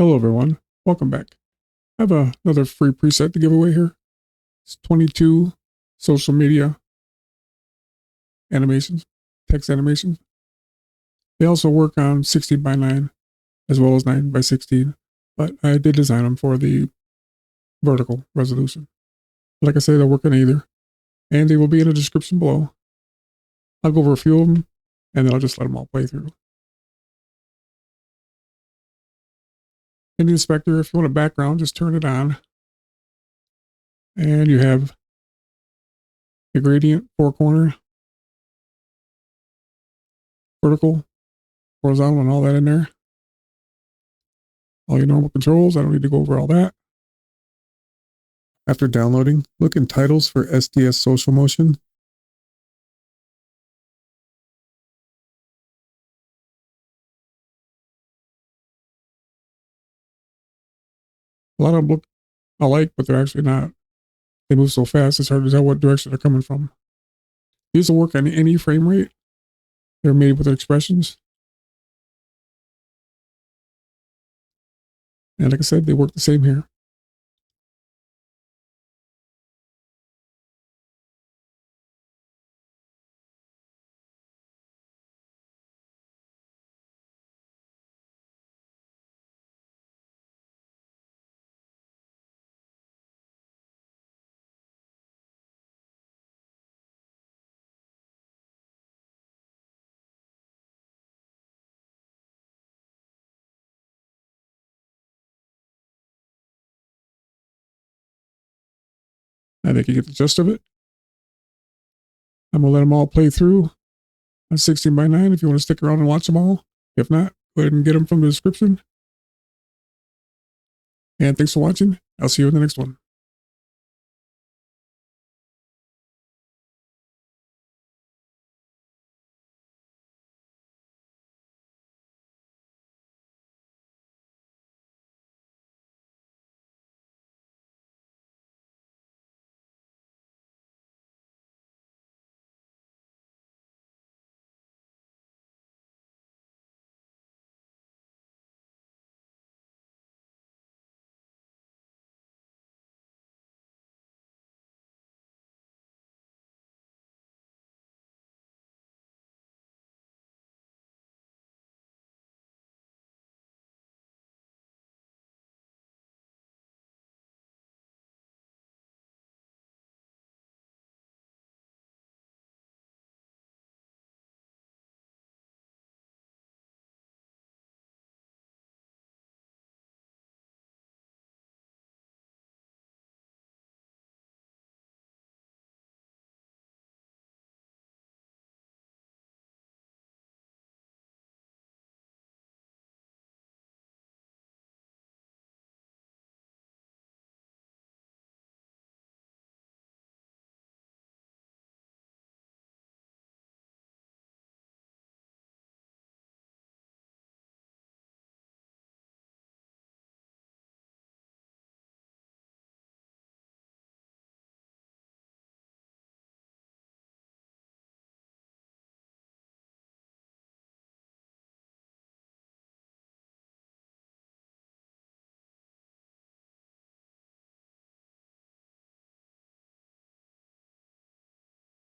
Hello everyone, welcome back. I have another free preset to give away here. It's 22 social media animations, text animations. They also work on 16 by 9 as well as 9 by 16, but I did design them for the vertical resolution. Like I said, they'll work on either, and they will be in the description below. I'll go over a few of them, and then I'll just let them all play through. In the inspector, if you want a background, just turn it on. And you have the gradient, four corner, vertical, horizontal, and all that in there. All your normal controls. I don't need to go over all that. After downloading, look in titles for SDS Social Motion. A lot of them look alike, but they're actually not. They move so fast, it's hard to tell what direction they're coming from. These will work on any frame rate. They're made with expressions. And like I said, they work the same here. I think you get the gist of it. I'm going to let them all play through on 16 by 9 if you want to stick around and watch them all. If not, go ahead and get them from the description. And thanks for watching. I'll see you in the next one.